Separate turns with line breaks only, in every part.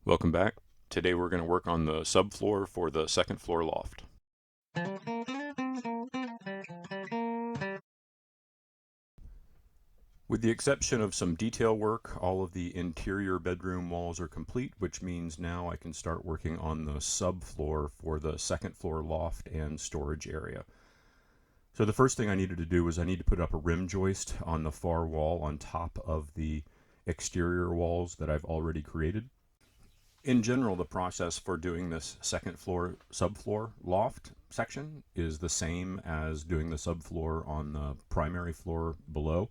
Welcome back. Today we're going to work on the subfloor for the second floor loft. With the exception of some detail work, all of the interior bedroom walls are complete, which means now I can start working on the subfloor for the second floor loft and storage area. So the first thing I needed to do was I need to put up a rim joist on the far wall on top of the exterior walls that I've already created. In general, the process for doing this second floor subfloor loft section is the same as doing the subfloor on the primary floor below.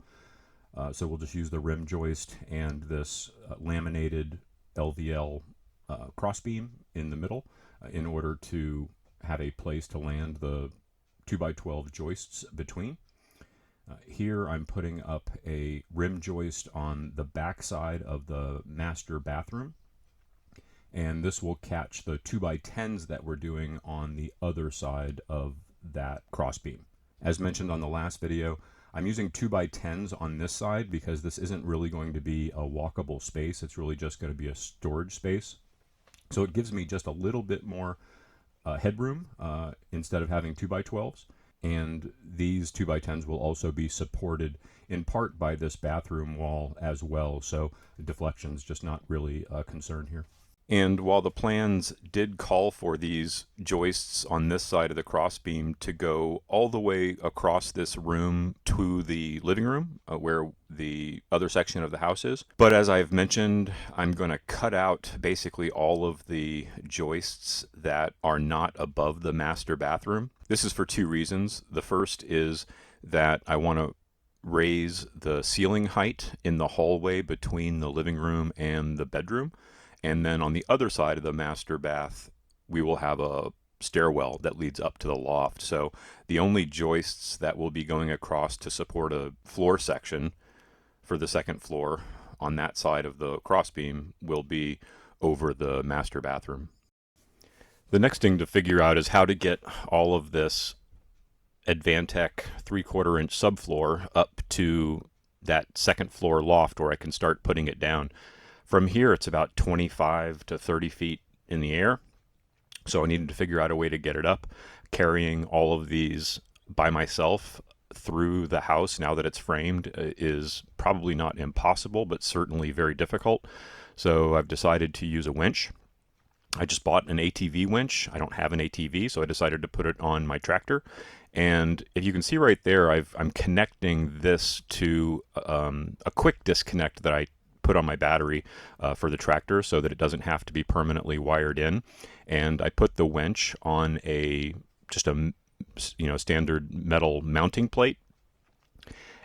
So we'll just use the rim joist and this laminated LVL crossbeam in the middle in order to have a place to land the 2x12 joists between. Here I'm putting up a rim joist on the back side of the master bathroom, and this will catch the 2x10s that we're doing on the other side of that crossbeam. As mentioned on the last video, I'm using 2x10s on this side because this isn't really going to be a walkable space. It's really just going to be a storage space. So it gives me just a little bit more headroom instead of having 2x12s. And these 2x10s will also be supported in part by this bathroom wall as well. So deflection's just not really a concern here. And while the plans did call for these joists on this side of the crossbeam to go all the way across this room to the living room, where the other section of the house is, but as I've mentioned, I'm going to cut out basically all of the joists that are not above the master bathroom. This is for two reasons. The first is that I want to raise the ceiling height in the hallway between the living room and the bedroom. And then on the other side of the master bath, we will have a stairwell that leads up to the loft. So the only joists that will be going across to support a floor section for the second floor on that side of the crossbeam will be over the master bathroom. The next thing to figure out is how to get all of this Advantech 3/4 inch subfloor up to that second floor loft where I can start putting it down. From here, it's about 25 to 30 feet in the air. So I needed to figure out a way to get it up. Carrying all of these by myself through the house now that it's framed is probably not impossible, but certainly very difficult. So I've decided to use a winch. I just bought an ATV winch. I don't have an ATV, so I decided to put it on my tractor. And if you can see right there, I'm connecting this to a quick disconnect that I put on my battery for the tractor so that it doesn't have to be permanently wired in. And I put the winch on just a standard metal mounting plate.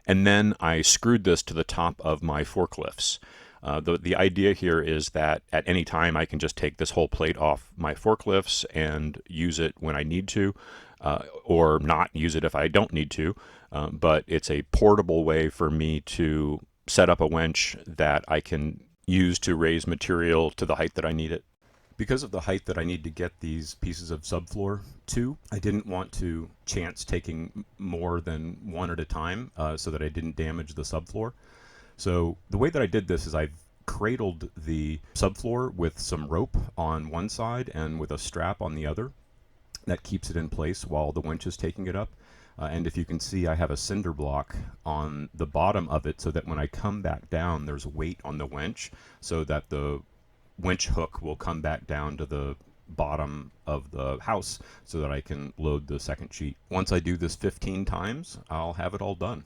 And then I screwed this to the top of my forklifts. The idea here is that at any time I can just take this whole plate off my forklifts and use it when I need to, or not use it if I don't need to. But it's a portable way for me to set up a winch that I can use to raise material to the height that I need it. Because of the height that I need to get these pieces of subfloor to, I didn't want to chance taking more than one at a time so that I didn't damage the subfloor. So the way that I did this is I've cradled the subfloor with some rope on one side and with a strap on the other. That keeps it in place while the winch is taking it up. And if you can see, I have a cinder block on the bottom of it so that when I come back down, there's weight on the winch so that the winch hook will come back down to the bottom of the house so that I can load the second sheet. Once I do this 15 times, I'll have it all done.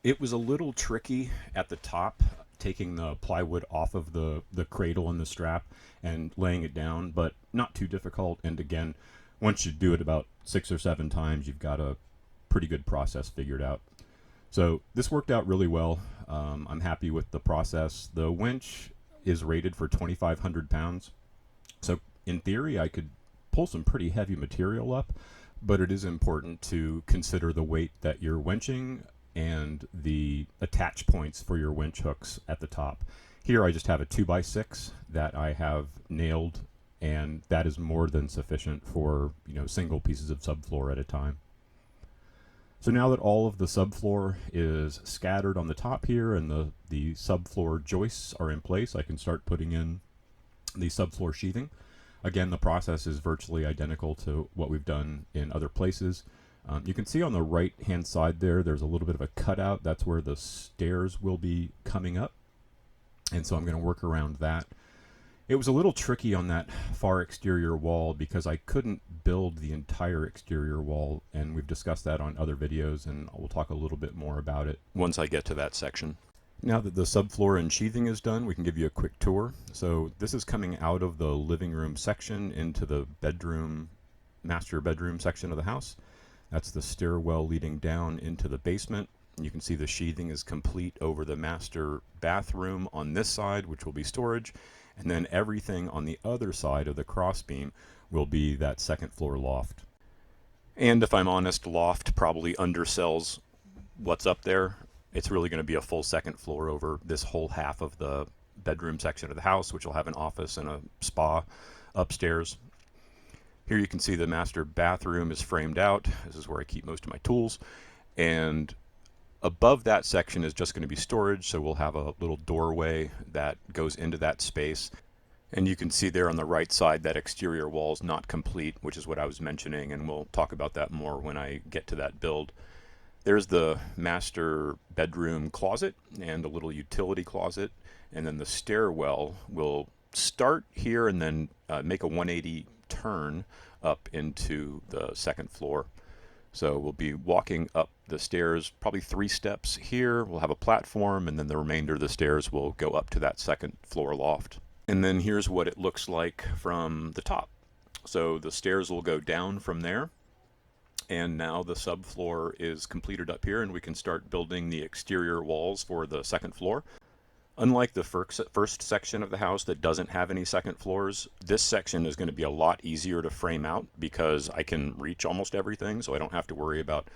It was a little tricky at the top, taking the plywood off of the cradle and the strap and laying it down, but not too difficult. And again, once you do it about 6 or 7 times, you've got a pretty good process figured out. So this worked out really well. I'm happy with the process. The winch is rated for 2,500 pounds. So in theory, I could pull some pretty heavy material up, but it is important to consider the weight that you're winching and the attach points for your winch hooks at the top. Here I just have a 2x6 that I have nailed, and that is more than sufficient for single pieces of subfloor at a time. So now that all of the subfloor is scattered on the top here and the subfloor joists are in place, I can start putting in the subfloor sheathing. Again, the process is virtually identical to what we've done in other places. You can see on the right hand side there's a little bit of a cutout. That's where the stairs will be coming up, and so I'm going to work around that. It was a little tricky on that far exterior wall because I couldn't build the entire exterior wall, and we've discussed that on other videos, and we'll talk a little bit more about it once I get to that section. Now that the subfloor and sheathing is done, we can give you a quick tour. So this is coming out of the living room section into the bedroom, master bedroom section of the house. That's the stairwell leading down into the basement. You can see the sheathing is complete over the master bathroom on this side, which will be storage, and then everything on the other side of the crossbeam will be that second floor loft. And if I'm honest, loft probably undersells what's up there. It's really going to be a full second floor over this whole half of the bedroom section of the house, which will have an office and a spa upstairs. Here you can see the master bathroom is framed out. This is where I keep most of my tools. And above that section is just going to be storage, so we'll have a little doorway that goes into that space. And you can see there on the right side that exterior wall is not complete, which is what I was mentioning, and we'll talk about that more when I get to that build. There's the master bedroom closet and a little utility closet, and then the stairwell will start here and then make a 180 turn up into the second floor. So we'll be walking up the stairs, probably 3 steps here. We'll have a platform, and then the remainder of the stairs will go up to that second floor loft. And then here's what it looks like from the top. So the stairs will go down from there. And now the subfloor is completed up here, and we can start building the exterior walls for the second floor. Unlike the first section of the house that doesn't have any second floors, this section is going to be a lot easier to frame out because I can reach almost everything, so I don't have to worry about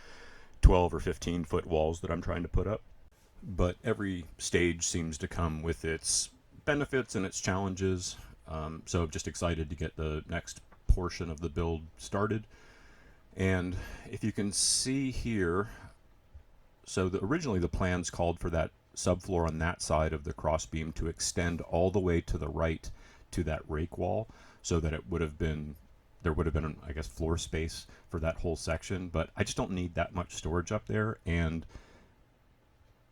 12 or 15 foot walls that I'm trying to put up. But every stage seems to come with its benefits and its challenges, so I'm just excited to get the next portion of the build started. And if you can see here, so originally the plans called for that subfloor on that side of the crossbeam to extend all the way to the right to that rake wall, so that there would have been, I guess, floor space for that whole section. But I just don't need that much storage up there, and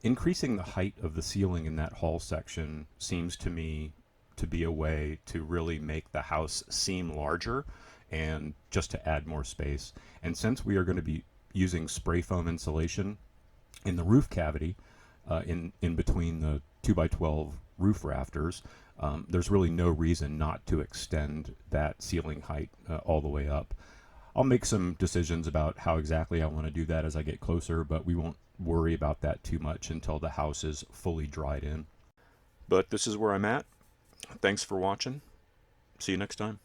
increasing the height of the ceiling in that hall section seems to me to be a way to really make the house seem larger and just to add more space. And since we are going to be using spray foam insulation in the roof cavity, in between the 2x12 roof rafters, there's really no reason not to extend that ceiling height all the way up. I'll make some decisions about how exactly I want to do that as I get closer, but we won't worry about that too much until the house is fully dried in. But this is where I'm at. Thanks for watching. See you next time.